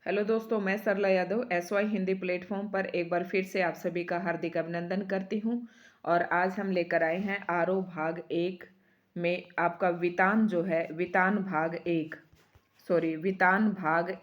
Hello दोस्तों, मैं सरला Yadav SY Hindi platform पर एक बार फिर से आप सभी का हार्दिक अभिनंदन करती हूं। और आज हम लेकर आए हैं आरो भाग 1 में आपका वितान जो है वितान भाग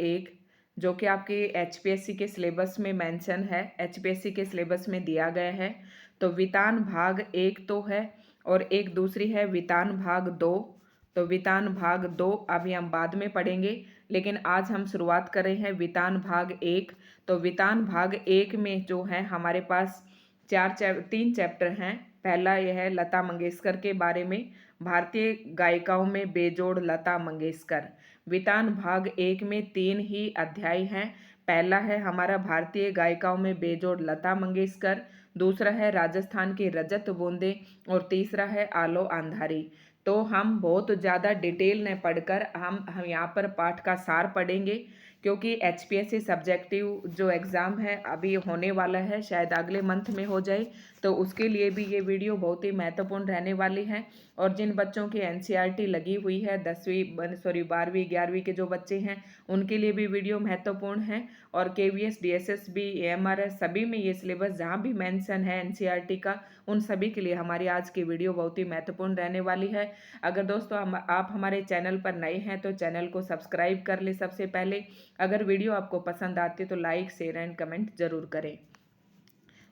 1 जो कि आपके HPSC के सिलेबस में मेंशन है, HPSC के सिलेबस में दिया गया है। तो वितान भाग 1 तो है और एक दूसरी है वितान भाग 2। तो वितान भाग 2 अभी हम बाद में पढ़ेंगे, लेकिन आज हम शुरुआत कर रहे हैं वितान भाग 1। तो वितान भाग 1 में जो है हमारे पास तीन चैप्टर हैं। पहला यह है लता मंगेशकर के बारे में, भारतीय गायिकाओं में बेजोड़ लता मंगेशकर। वितान भाग 1 में 3 ही अध्याय हैं। पहला है हमारा भारतीय गायिकाओं में बेजोड़ लता मंगेशकर, दूसरा है राजस्थान की रजत बूंदे और तीसरा है आलो अंधारी। तो हम बहुत ज़्यादा डिटेल में पढ़कर हम यहाँ पर पाठ का सार पढ़ेंगे, क्योंकि HPSC सब्जेक्टिव जो एग्ज़ाम है अभी होने वाला है, शायद अगले मंथ में हो जाए। तो उसके लिए भी ये वीडियो बहुत ही महत्वपूर्ण रहने वाली है। और जिन बच्चों की NCERT लगी हुई है 12वीं 11वीं के जो बच्चे हैं, उनके लिए भी वीडियो महत्वपूर्ण है। और KVS DSSB AMRS सभी में ये सिलेबस जहाँ भी मेंशन है NCERT का, उन सभी के लिए हमारी आज की वीडियो बहुत ही महत्वपूर्ण रहने वाली है। अगर दोस्तों आप हमारे चैनल पर नए हैं तो चैनल को सब्सक्राइब कर ले सबसे पहले। अगर वीडियो आपको पसंद आती है तो लाइक शेयर एंड कमेंट जरूर करें।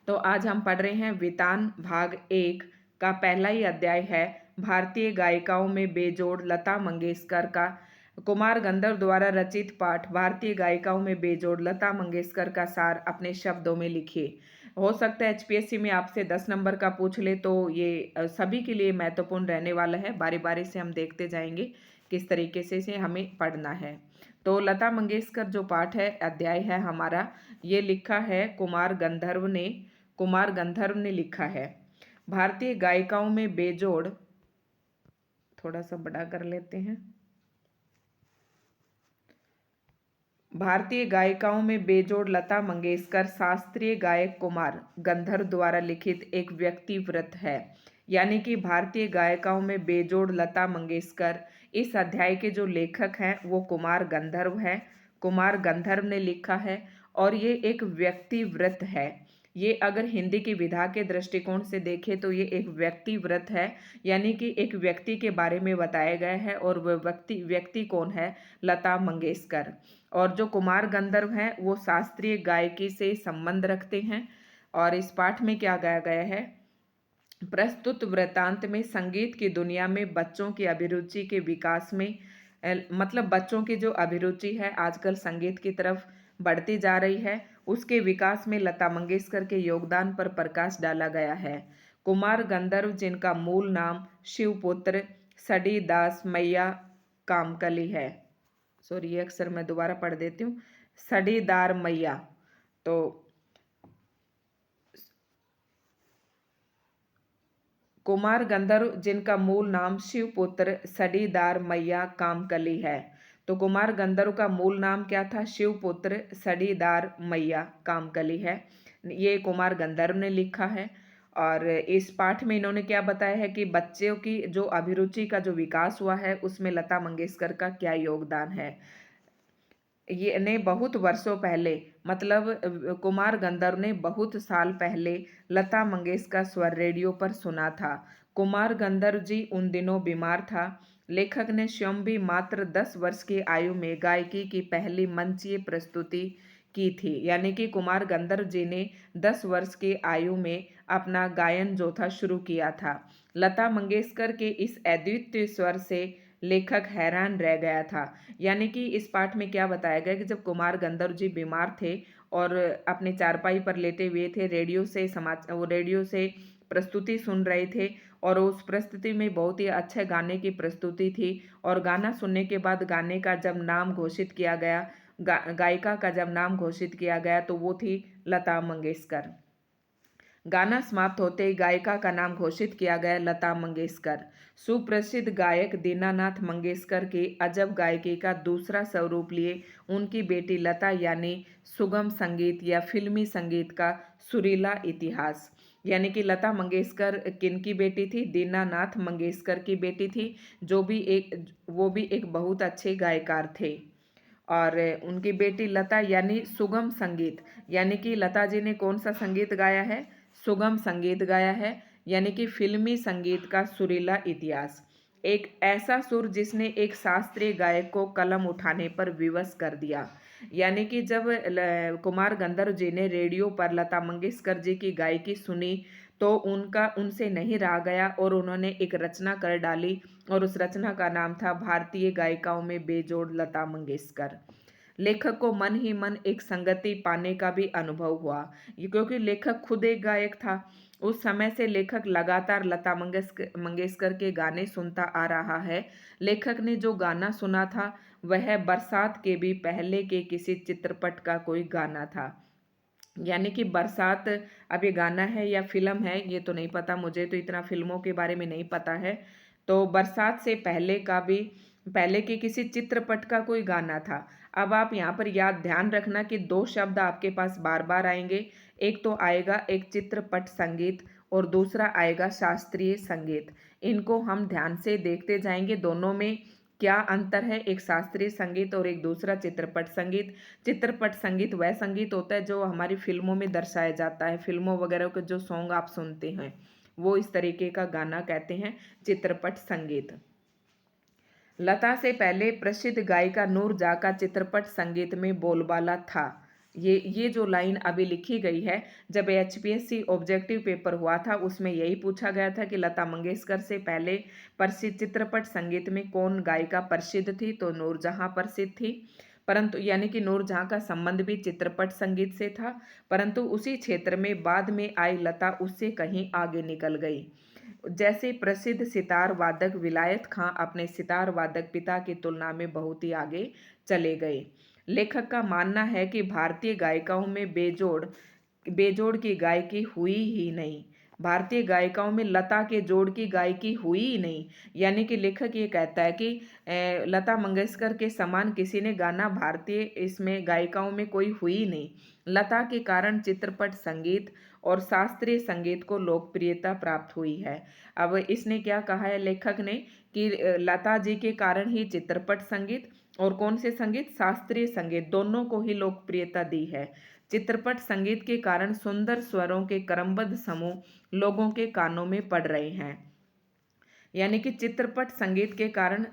तो आज हम पढ़ रहे हैं वितान भाग 1 का पहला ही अध्याय है भारतीय गायिकाओं में बेजोड़ लता मंगेशकर का। कुमार गंधर्व द्वारा रचित पाठ भारतीय गायिकाओं में बेजोड़ लता मंगेशकर का सार अपने शब्दों में लिखिए। हो सकता है HPSC में आपसे 10 नंबर का पूछ ले, तो ये सभी के लिए महत्वपूर्ण रहने वाला है। बारी बारी से हम देखते जाएंगे किस तरीके से हमें पढ़ना है। तो लता मंगेशकर जो पाठ है, अध्याय है हमारा, ये लिखा है कुमार गंधर्व ने लिखा है। भारतीय गायिकाओं में बेजोड़, थोड़ा सा बड़ा कर लेते हैं। भारतीय गायिकाओं में बेजोड़ लता मंगेशकर शास्त्रीय गायक कुमार गंधर्व द्वारा लिखित एक व्यक्तिवृत्त है। यानी कि भारतीय गायिकाओं में बेजोड़ लता मंगेशकर, इस अध्याय के जो लेखक हैं वो कुमार गंधर्व है। कुमार गंधर्व ने लिखा है और ये एक व्यक्तिवृत्त है। ये अगर हिंदी की विधा के दृष्टिकोण से देखें तो ये एक व्यक्तिवृत्त है, यानी कि एक व्यक्ति के बारे में बताया गया है। और वह व्यक्ति कौन है? लता मंगेशकर। और जो कुमार गंधर्व हैं वो शास्त्रीय गायकी से संबंध रखते हैं। और इस पाठ में क्या गाया गया है? प्रस्तुत वृत्तांत में संगीत की दुनिया में बच्चों की अभिरुचि के विकास में, मतलब बच्चों की जो अभिरुचि है आजकल संगीत की तरफ बढ़ती जा रही है, उसके विकास में लता मंगेशकर के योगदान पर प्रकाश डाला गया है। कुमार गंधर्व, जिनका मूल नाम शिवपुत्र सडी दास मैया कामकली है, सॉरी ये अक्षर मैं दोबारा पढ़ देती हूँ, सडीदार मैया। तो कुमार गंधर्व, जिनका मूल नाम शिवपुत्र सडीदार मैया कामकली है। तो कुमार गंधर्व का मूल नाम क्या था? शिवपुत्र सडीदार मैया कामकली है। ये कुमार गंधर्व ने लिखा है। और इस पाठ में इन्होंने क्या बताया है कि बच्चों की जो अभिरुचि का जो विकास हुआ है उसमें लता मंगेशकर का क्या योगदान है। ये ने बहुत वर्षों पहले, मतलब कुमार गंधर्व ने बहुत साल पहले लता मंगेशकर स्वर रेडियो पर सुना था। कुमार गंधर्व जी उन दिनों बीमार था। लेखक ने स्वयं भी मात्र 10 वर्ष की आयु में गायकी की पहली मंचीय प्रस्तुति की थी। यानी कि कुमार गंधर्व जी ने 10 वर्ष की आयु में अपना गायन जो था शुरू किया था। लता मंगेशकर के इस अद्वितीय स्वर से लेखक हैरान रह गया था। यानी कि इस पाठ में क्या बताया गया कि जब कुमार गंधर्व जी बीमार थे और अपने चारपाई पर लेटे हुए थे, रेडियो से प्रस्तुति सुन रहे थे, और उस प्रस्तुति में बहुत ही अच्छे गाने की प्रस्तुति थी। और गाना सुनने के बाद गाने का जब नाम घोषित किया गया, गायिका का जब नाम घोषित किया गया तो वो थी लता मंगेशकर। गाना समाप्त होते ही गायिका का नाम घोषित किया गया, लता मंगेशकर। सुप्रसिद्ध गायक दीनानाथ मंगेशकर की अजब गायकी का दूसरा स्वरूप लिए उनकी बेटी लता, यानी सुगम संगीत या फिल्मी संगीत का सुरीला इतिहास। यानी कि लता मंगेशकर किनकी बेटी थी? दीनानाथ मंगेशकर की बेटी थी, वो भी एक बहुत अच्छे गायकार थे। और उनकी बेटी लता यानी सुगम संगीत, यानी कि लता जी ने कौन सा संगीत गाया है? सुगम संगीत गाया है, यानी कि फिल्मी संगीत का सुरीला इतिहास। एक ऐसा सुर जिसने एक शास्त्रीय गायक को कलम उठाने पर विवश कर दिया। यानी कि जब कुमार गंधर्व जी ने रेडियो पर लता मंगेशकर जी की गायकी सुनी तो उनका उनसे नहीं रहा गया और उन्होंने एक रचना कर डाली और उस रचना का नाम था भारतीय गायिकाओं में बेजोड़ लता मंगेशकर। लेखक को मन ही मन एक संगति पाने का भी अनुभव हुआ, ये क्योंकि लेखक खुद एक गायक था। उस समय से लेखक लगातार लता मंगेशकर के गाने सुनता आ रहा है। लेखक ने जो गाना सुना था वह बरसात के भी पहले के किसी चित्रपट का कोई गाना था। यानी कि बरसात, अब ये गाना है या फिल्म है ये तो नहीं पता, मुझे तो इतना फिल्मों के बारे में नहीं पता है। तो बरसात से पहले का भी पहले के किसी चित्रपट का कोई गाना था। अब आप यहाँ पर याद ध्यान रखना कि दो शब्द आपके पास बार बार आएंगे। एक तो आएगा एक चित्रपट संगीत और दूसरा आएगा शास्त्रीय संगीत। इनको हम ध्यान से देखते जाएंगे, दोनों में क्या अंतर है, एक शास्त्रीय संगीत और एक दूसरा चित्रपट संगीत। चित्रपट संगीत वह संगीत होता है जो हमारी फिल्मों में दर्शाया जाता है, फिल्मों वगैरह के जो सॉन्ग आप सुनते हैं वो इस तरीके का गाना कहते हैं चित्रपट संगीत। लता से पहले प्रसिद्ध गायिका नूरजहाँ का चित्रपट संगीत में बोलबाला था। ये जो लाइन अभी लिखी गई है, जब एचपीएससी ऑब्जेक्टिव पेपर हुआ था उसमें यही पूछा गया था कि लता मंगेशकर से पहले प्रसिद्ध चित्रपट संगीत में कौन गायिका प्रसिद्ध थी, तो नूरजहाँ प्रसिद्ध थी। परंतु यानी कि नूरजहाँ का संबंध भी चित्रपट संगीत से था, परंतु उसी क्षेत्र में बाद में आई लता उससे कहीं आगे निकल गई। जैसे प्रसिद्ध सितार वादक विलायत खां अपने सितार वादक पिता की तुलना में बहुत ही आगे चले गए। लेखक का मानना है कि भारतीय गायिकाओं में बेजोड़ बेजोड़ की गायकी हुई ही नहीं। भारतीय गायिकाओं में लता के जोड़ की गायकी हुई ही नहीं। यानी कि लेखक ये कहता है कि लता मंगेशकर के समान किसी ने गाना भारतीय इसमें गायिकाओं में कोई हुई नहीं। लता के कारण चित्रपट संगीत और शास्त्रीय संगीत को लोकप्रियता प्राप्त हुई है। अब इसने क्या कहा है लेखक ने कि लता जी के कारण ही चित्रपट संगीत और कौन से संगीत, शास्त्रीय संगीत, दोनों को ही लोकप्रियता दी है। चित्रपट संगीत के कारण सुंदर स्वरों के क्रमबद्ध समूह लोगों के कानों में पड़ रहे हैं। यानी कि चित्रपट संगीत के कारण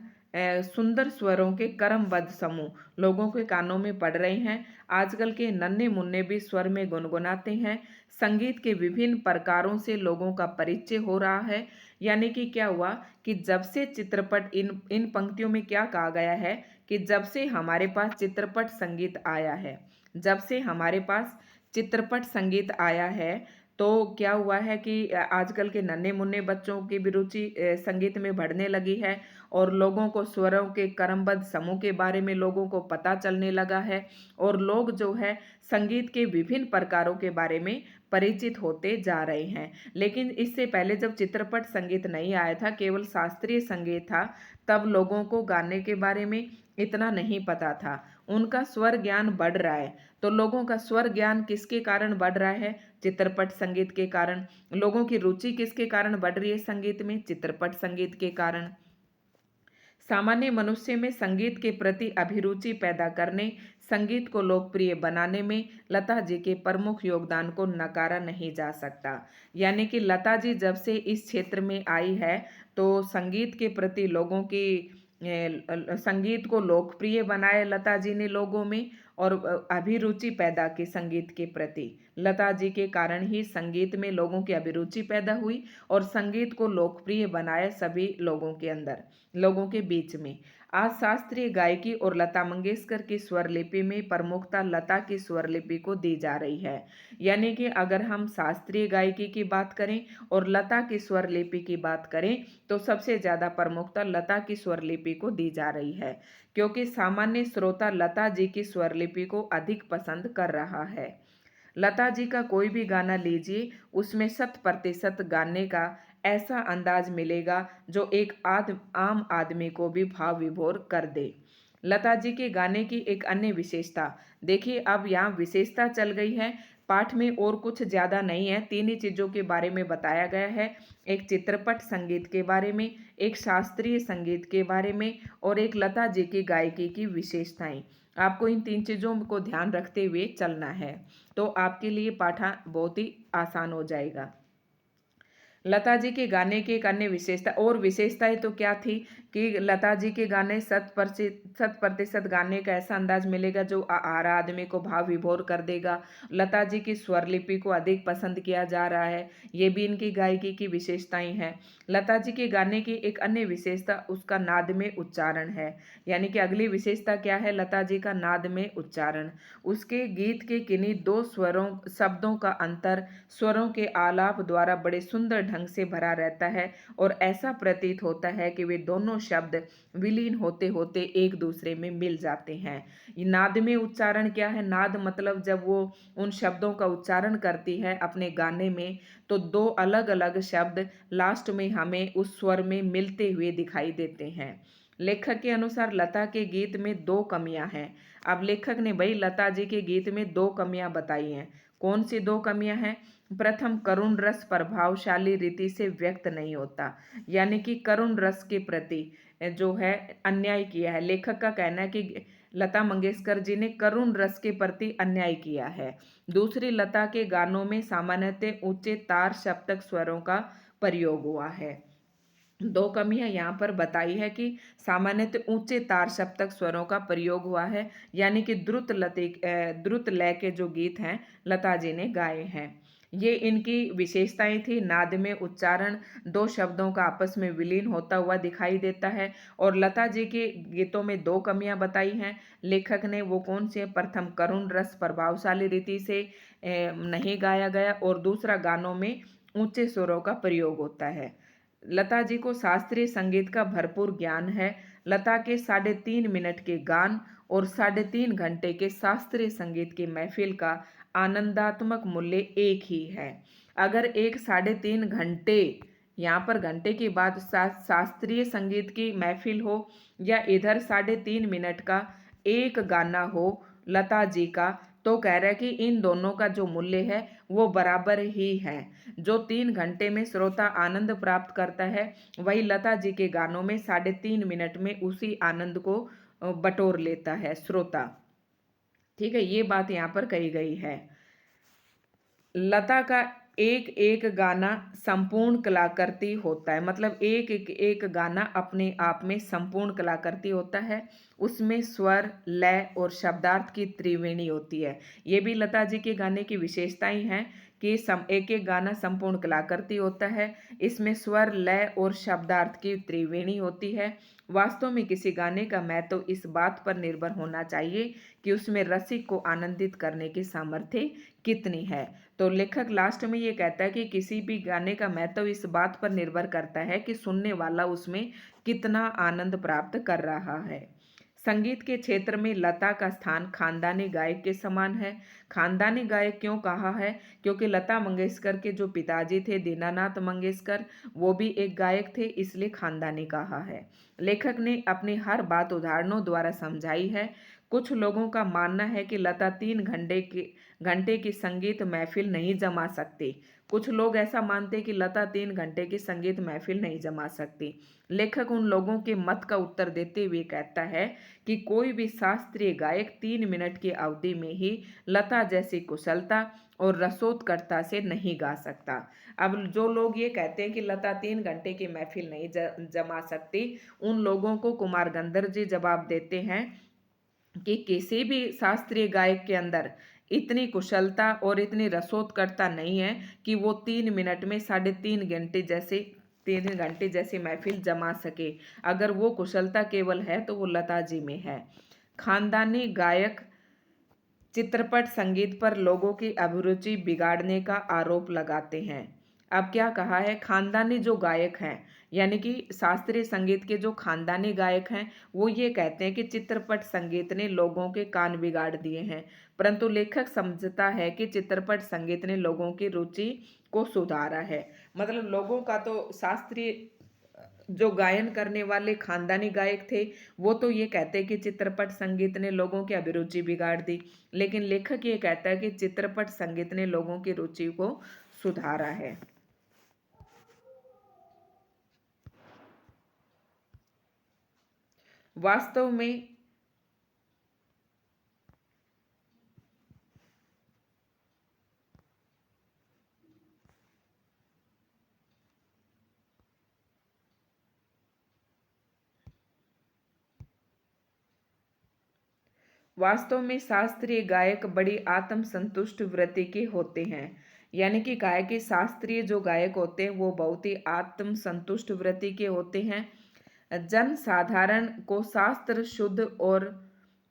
सुंदर स्वरों के क्रमबद्ध समूह लोगों के कानों में पड़ रहे हैं। आजकल के नन्हे मुन्ने भी स्वर में गुनगुनाते हैं। संगीत के विभिन्न प्रकारों से लोगों का परिचय हो रहा है। यानी कि क्या हुआ कि जब से चित्रपट, इन पंक्तियों में क्या कहा गया है कि जब से हमारे पास चित्रपट संगीत आया है, जब से हमारे पास चित्रपट संगीत आया है तो क्या हुआ है कि आजकल के नन्हे मुन्ने बच्चों की भी रुचि संगीत में बढ़ने लगी है और लोगों को स्वरों के क्रमबद्ध समूह के बारे में लोगों को पता चलने लगा है और लोग जो है संगीत के विभिन्न प्रकारों के बारे में परिचित होते जा रहे हैं। लेकिन इससे पहले जब चित्रपट संगीत नहीं आया था, केवल शास्त्रीय संगीत था, तब लोगों को गाने के बारे में इतना नहीं पता था। उनका स्वर ज्ञान बढ़ रहा है, तो लोगों का स्वर ज्ञान किसके कारण बढ़ रहा है? चित्रपट संगीत के कारण। लोगों की रुचि किसके कारण बढ़ रही है संगीत में? चित्रपट संगीत के कारण। सामान्य मनुष्य में संगीत के प्रति अभिरुचि पैदा करने, संगीत को लोकप्रिय बनाने में लता जी के प्रमुख योगदान को नकारा नहीं जा सकता। यानी कि लता जी जब से इस क्षेत्र में आई है तो संगीत के प्रति लोगों की संगीत को लोकप्रिय बनाया लता जी ने लोगों में और अभिरुचि पैदा की संगीत के प्रति। लता जी के कारण ही संगीत में लोगों की अभिरुचि पैदा हुई और संगीत को लोकप्रिय बनाया सभी लोगों के अंदर, लोगों के बीच में। आज शास्त्रीय गायकी और लता मंगेशकर की स्वरलिपि में प्रमुखता लता की स्वरलिपि को दी जा रही है। यानी कि अगर हम शास्त्रीय गायकी की बात करें और लता की स्वरलिपि की बात करें तो सबसे ज़्यादा प्रमुखता लता की स्वरलिपि को दी जा रही है, क्योंकि सामान्य श्रोता लता जी की स्वरलिपि को अधिक पसंद कर रहा है। लता जी का कोई भी गाना लीजिए, उसमें 100% गाने का ऐसा अंदाज मिलेगा जो एक आम आदमी को भी भाव विभोर कर दे। लता जी के गाने की एक अन्य विशेषता देखिए, अब यहाँ विशेषता चल गई है। पाठ में और कुछ ज़्यादा नहीं है, तीन ही चीज़ों के बारे में बताया गया है। एक चित्रपट संगीत के बारे में, एक शास्त्रीय संगीत के बारे में और एक लता जी की गायकी की विशेषताएं। आपको इन तीन चीज़ों को ध्यान रखते हुए चलना है, तो आपके लिए पाठ बहुत ही आसान हो जाएगा। लता जी के गाने की एक अन्य विशेषता, और विशेषताएं तो क्या थी कि लता जी के गाने 100% गाने का ऐसा अंदाज मिलेगा जो आरा आदमी को भाव विभोर कर देगा। लता जी की स्वर लिपि को अधिक पसंद किया जा रहा है, ये भी इनकी गायकी की विशेषताएं हैं। लता जी के गाने की एक अन्य विशेषता उसका नाद में उच्चारण है, यानी कि अगली विशेषता क्या है लता जी का, नाद में उच्चारण। उसके गीत के किन्हीं दो स्वरों शब्दों का अंतर स्वरों के आलाप द्वारा बड़े सुंदर ढंग से भरा रहता है और ऐसा प्रतीत होता है कि वे दोनों शब्द विलीन होते होते एक दूसरे में मिल जाते हैं। ये नाद में उच्चारण क्या है? नाद मतलब जब वो उन शब्दों का उच्चारण करती है अपने गाने में, तो दो अलग अलग शब्द लास्ट में हमें उस स्वर में मिलते हुए दिखाई देते हैं। लेखक के अनुसार लता के गीत में दो कमियां हैं। अब लेखक ने भाई लता जी के गीत में दो कमियां बताई हैं। कौन सी दो कमियां हैं? प्रथम, करुण रस प्रभावशाली रीति से व्यक्त नहीं होता, यानी कि करुण रस के प्रति जो है अन्याय किया है। लेखक का कहना है कि लता मंगेशकर जी ने करुण रस के प्रति अन्याय किया है। दूसरी, लता के गानों में सामान्यतः ऊंचे तार सप्तक स्वरों का प्रयोग हुआ है। दो कमियां यहाँ पर बताई है कि सामान्यतः ऊंचे तार सप्तक स्वरों का प्रयोग हुआ है, यानी कि द्रुत लय के जो गीत हैं लता जी ने गाए हैं। ये इनकी विशेषताएं थी। नाद में उच्चारण, दो शब्दों का आपस में विलीन होता हुआ दिखाई देता है। और लता जी के गीतों में दो कमियां बताई हैं लेखक ने, वो कौन से? प्रथम, करुण रस प्रभावशाली रीति से नहीं गाया गया, और दूसरा, गानों में ऊंचे स्वरों का प्रयोग होता है। लता जी को शास्त्रीय संगीत का भरपूर ज्ञान है। लता के 3.5 मिनट के गान और 3.5 घंटे के शास्त्रीय संगीत की महफिल का आनंदात्मक मूल्य एक ही है। अगर एक 3.5 घंटे, यहाँ पर घंटे की बात, शास्त्रीय संगीत की महफिल हो या इधर 3.5 मिनट का एक गाना हो लता जी का, तो कह रहा है कि इन दोनों का जो मूल्य है वो बराबर ही है। जो 3 घंटे में श्रोता आनंद प्राप्त करता है, वही लता जी के गानों में 3.5 मिनट में उसी आनंद को बटोर लेता है श्रोता। ठीक है, ये बात यहाँ पर कही गई है। लता का एक एक गाना संपूर्ण कलाकृति होता है, मतलब एक गाना अपने आप में संपूर्ण कलाकृति होता है। उसमें स्वर, लय और शब्दार्थ की त्रिवेणी होती है। ये भी लता जी के गाने की विशेषताएं हैं कि एक एक गाना संपूर्ण कलाकृति होता है। इसमें स्वर, लय और शब्दार्थ की त्रिवेणी होती है। वास्तव में किसी गाने का महत्व इस बात पर निर्भर होना चाहिए कि उसमें रसिक को आनंदित करने की सामर्थ्य कितनी है। तो लेखक लास्ट में ये कहता है कि किसी भी गाने का महत्व इस बात पर निर्भर करता है कि सुनने वाला उसमें कितना आनंद प्राप्त कर रहा है। संगीत के क्षेत्र में लता का स्थान खानदानी गायक के समान है। खानदानी गायक क्यों कहा है? क्योंकि लता मंगेशकर के जो पिताजी थे दीनानाथ मंगेशकर, वो भी एक गायक थे, इसलिए खानदानी कहा है। लेखक ने अपनी हर बात उदाहरणों द्वारा समझाई है। कुछ लोगों का मानना है कि लता 3 घंटे की संगीत महफिल नहीं जमा सकती। कुछ लोग ऐसा मानते हैं कि लता 3 घंटे की संगीत महफिल नहीं जमा सकती। लेखक उन लोगों के मत का उत्तर देते हुए कहता है कि कोई भी शास्त्रीय गायक 3 मिनट की अवधि में ही लता जैसी कुशलता और रसोत्कर्ता से नहीं गा सकता। अब जो लोग ये कहते हैं कि लता 3 घंटे की महफिल नहीं जमा सकती, उन लोगों को कुमार गंधर्व जी जवाब देते हैं कि किसी भी शास्त्रीय गायक के अंदर इतनी कुशलता और इतनी रसोत्कर्ता नहीं है कि वो 3 मिनट में 3 घंटे जैसी महफिल जमा सके। अगर वो कुशलता केवल है तो वो लता जी में है। खानदानी गायक चित्रपट संगीत पर लोगों की अभिरुचि बिगाड़ने का आरोप लगाते हैं। अब क्या कहा है? खानदानी जो गायक हैं, यानी कि शास्त्रीय संगीत के जो खानदानी गायक हैं, वो ये कहते हैं कि चित्रपट संगीत ने लोगों के कान बिगाड़ दिए हैं। परंतु लेखक समझता है कि चित्रपट संगीत ने लोगों की रुचि को सुधारा है। मतलब लोगों का तो शास्त्रीय जो गायन करने वाले खानदानी गायक थे वो तो ये कहते कि चित्रपट संगीत ने लोगों की अभिरुचि बिगाड़ दी, लेकिन लेखक ये कहता है कि चित्रपट संगीत ने लोगों की रुचि को सुधारा है। वास्तव में शास्त्रीय गायक बड़ी आत्मसंतुष्ट वृत्ति के होते हैं। यानी कि गायकी शास्त्रीय जो गायक होते हैं वो बहुत ही आत्मसंतुष्ट वृत्ति के होते हैं। जन साधारण को शास्त्र शुद्ध और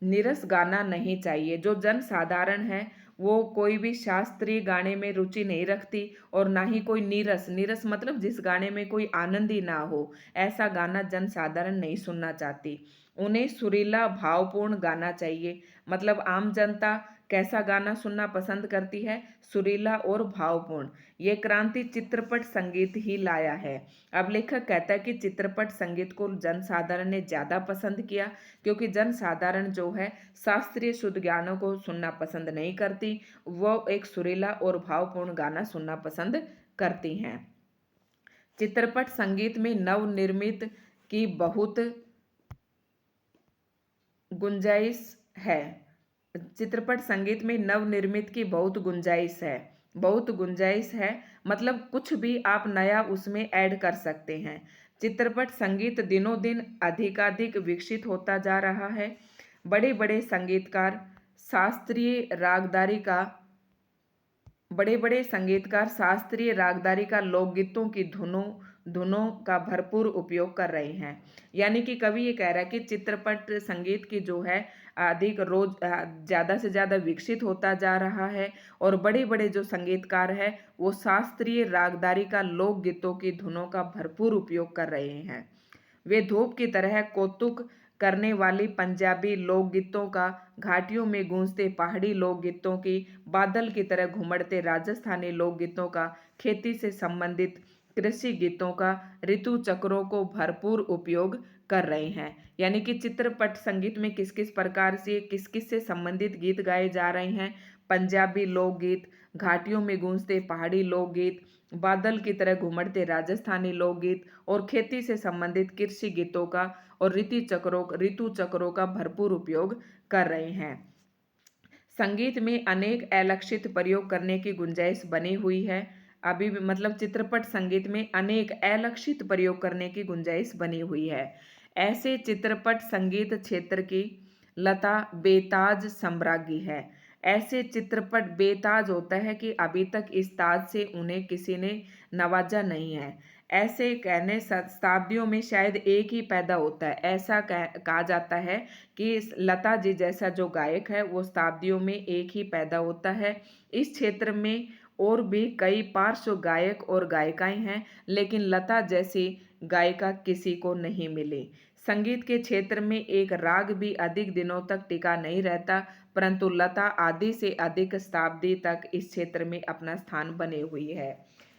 नीरस गाना नहीं चाहिए। जो जन साधारण है वो कोई भी शास्त्रीय गाने में रुचि नहीं रखती और ना ही कोई नीरस, नीरस मतलब जिस गाने में कोई आनंद ही ना हो, ऐसा गाना जन साधारण नहीं सुनना चाहती। उन्हें सुरीला भावपूर्ण गाना चाहिए। मतलब आम जनता कैसा गाना सुनना पसंद करती है? सुरीला और भावपूर्ण। ये क्रांति चित्रपट संगीत ही लाया है। अब लेखक कहता है कि चित्रपट संगीत को जनसाधारण ने ज़्यादा पसंद किया, क्योंकि जनसाधारण जो है शास्त्रीय शुद्ध गानों को सुनना पसंद नहीं करती, वो एक सुरीला और भावपूर्ण गाना सुनना पसंद करती हैं। चित्रपट संगीत में नवनिर्मित की बहुत गुंजाइश है। चित्रपट संगीत में नवनिर्मित की बहुत गुंजाइश है। बहुत गुंजाइश है मतलब कुछ भी आप नया उसमें ऐड कर सकते हैं। चित्रपट संगीत दिनों दिन अधिकाधिक विकसित होता जा रहा है। बड़े बड़े संगीतकार शास्त्रीय रागदारी का बड़े बड़े संगीतकार शास्त्रीय रागदारी का लोकगीतों की धुनों धुनों का भरपूर उपयोग कर रहे हैं। यानी कि कवि ये कह रहा है कि चित्रपट संगीत की जो है अधिक रोज ज़्यादा से ज़्यादा विकसित होता जा रहा है, और बड़े बड़े जो संगीतकार हैं वो शास्त्रीय रागदारी का लोकगीतों की धुनों का भरपूर उपयोग कर रहे हैं। वे धूप की तरह कौतुक करने वाली पंजाबी लोकगीतों का, घाटियों में गूंजते पहाड़ी लोकगीतों की, बादल की तरह घुमड़ते राजस्थानी लोकगीतों का, खेती से संबंधित कृषि गीतों का, ऋतु चक्रों को भरपूर उपयोग कर रहे हैं। यानी कि चित्रपट संगीत में किस किस प्रकार से किस किस से संबंधित गीत गाए जा रहे हैं? पंजाबी लोकगीत, घाटियों में गूंजते पहाड़ी लोकगीत, बादल की तरह घुमड़ते राजस्थानी लोकगीत और खेती से संबंधित कृषि गीतों का और ऋतु चक्रों का भरपूर उपयोग कर रहे हैं। संगीत में अनेक अलक्षित प्रयोग करने की गुंजाइश बनी हुई है। अभी भी मतलब चित्रपट संगीत में अनेक अलक्षित प्रयोग करने की गुंजाइश बनी हुई है। ऐसे चित्रपट संगीत क्षेत्र की लता बेताज सम्राज्ञी है। ऐसे चित्रपट बेताज होता है कि अभी तक इस ताज से उन्हें किसी ने नवाजा नहीं है। ऐसे कहने शताब्दियों में शायद एक ही पैदा होता है, ऐसा कहा जाता है कि लता जी जैसा जो गायक है वो शताब्दियों में एक ही पैदा होता है। इस क्षेत्र में और भी कई पार्श्व गायक और गायिकाएं हैं, लेकिन लता जैसी गायिका किसी को नहीं मिली। संगीत के क्षेत्र में एक राग भी अधिक दिनों तक टिका नहीं रहता, परंतु लता आधी से अधिक शताब्दी तक इस क्षेत्र में अपना स्थान बने हुई है।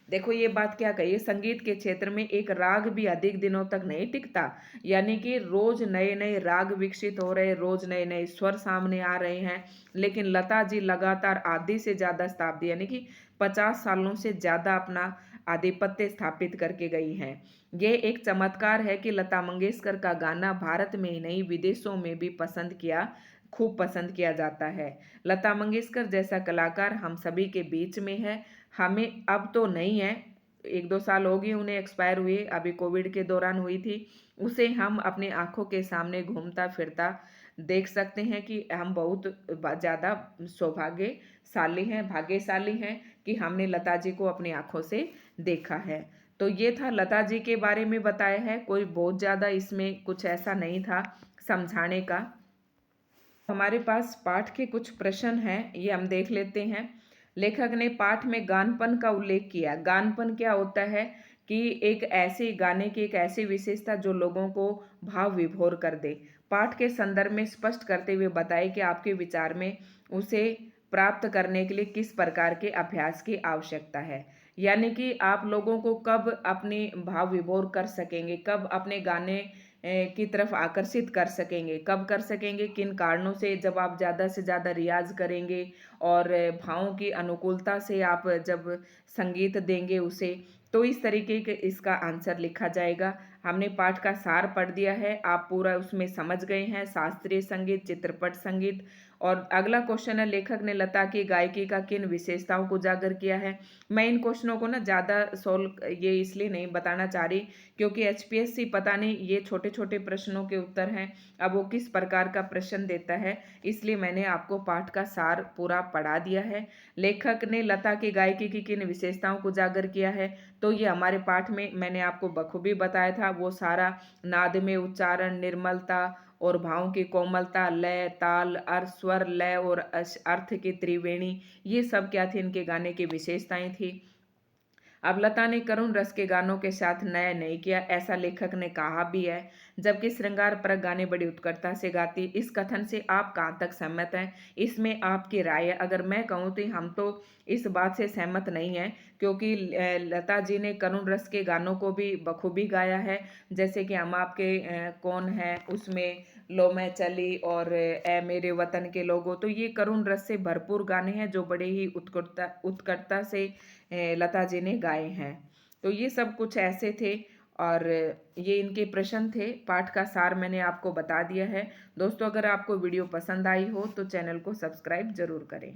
देखो ये बात क्या कही है, संगीत के क्षेत्र में एक राग भी अधिक दिनों तक नहीं टिकता। यानी कि रोज नए नए राग विकसित हो रहे, रोज नए नए स्वर सामने आ रहे हैं, लेकिन लता जी लगातार आधी से ज्यादा शताब्दी यानी कि 50 सालों से ज्यादा अपना आधिपत्य स्थापित करके गई हैं। ये एक चमत्कार है कि लता मंगेशकर का गाना भारत में ही नहीं विदेशों में भी खूब पसंद किया जाता है। लता मंगेशकर जैसा कलाकार हम सभी के बीच में है। हमें अब तो नहीं है, 1-2 साल हो गए उन्हें एक्सपायर हुए, अभी कोविड के दौरान हुई थी। उसे हम अपनी आंखों के सामने घूमता फिरता देख सकते हैं कि हम बहुत ज़्यादा सौभाग्यशाली हैं, भाग्यशाली हैं कि हमने लता जी को अपनी आंखों से देखा है। तो ये था लता जी के बारे में बताया है, कोई बहुत ज़्यादा इसमें कुछ ऐसा नहीं था समझाने का। हमारे पास पाठ के कुछ प्रश्न हैं, ये हम देख लेते हैं। लेखक ने पाठ में गानपन का उल्लेख किया। गानपन क्या होता है कि एक ऐसी गाने की एक ऐसी विशेषता जो लोगों को भाव विभोर कर दे। पाठ के संदर्भ में स्पष्ट करते हुए बताए कि आपके विचार में उसे प्राप्त करने के लिए किस प्रकार के अभ्यास की आवश्यकता है। यानी कि आप लोगों को कब अपनी भाव विभोर कर सकेंगे, कब अपने गाने की तरफ आकर्षित कर सकेंगे, कब कर सकेंगे, किन कारणों से, जब आप ज़्यादा से ज़्यादा रियाज़ करेंगे और भावों की अनुकूलता से आप जब संगीत देंगे उसे, तो इस तरीके के इसका आंसर लिखा जाएगा। हमने पाठ का सार पढ़ दिया है, आप पूरा उसमें समझ गए हैं, शास्त्रीय संगीत, चित्रपट संगीत। और अगला क्वेश्चन है, लेखक ने लता की गायकी का किन विशेषताओं को उजागर किया है? मैं इन क्वेश्चनों को ना ज़्यादा सोल्व ये इसलिए नहीं बताना चाह रही, क्योंकि एचपीएससी पता नहीं ये छोटे-छोटे प्रश्नों के उत्तर हैं, अब वो किस प्रकार का प्रश्न देता है, इसलिए मैंने आपको पाठ का सार पूरा पढ़ा दिया है। लेखक ने लता की गायकी की किन विशेषताओं को उजागर किया है? तो ये हमारे पाठ में मैंने आपको बखूबी बताया था, वो सारा नाद में उच्चारण, निर्मलता और भावों की कोमलता, लय, ताल, स्वर, लय और अर्थ की त्रिवेणी, ये सब क्या थी, इनके गाने की विशेषताएं थी। अब लता ने करुण रस के गानों के साथ न्याय नहीं किया, ऐसा लेखक ने कहा भी है, जबकि श्रृंगार परक गाने बड़ी उत्कटता से गाती। इस कथन से आप कहाँ तक सहमत हैं? इसमें आपकी राय है। अगर मैं कहूँ तो हम तो इस बात से सहमत नहीं हैं, क्योंकि लता जी ने करुण रस के गानों को भी बखूबी गाया है। जैसे कि हम आपके कौन है उसमें लो मैं चली और ए मेरे वतन के लोगों, तो ये करुण रस से भरपूर गाने हैं जो बड़े ही उत्कटता उत्कटता से लता जी ने गाए हैं। तो ये सब कुछ ऐसे थे और ये इनके प्रश्न थे। पाठ का सार मैंने आपको बता दिया है। दोस्तों, अगर आपको वीडियो पसंद आई हो तो चैनल को सब्सक्राइब ज़रूर करें।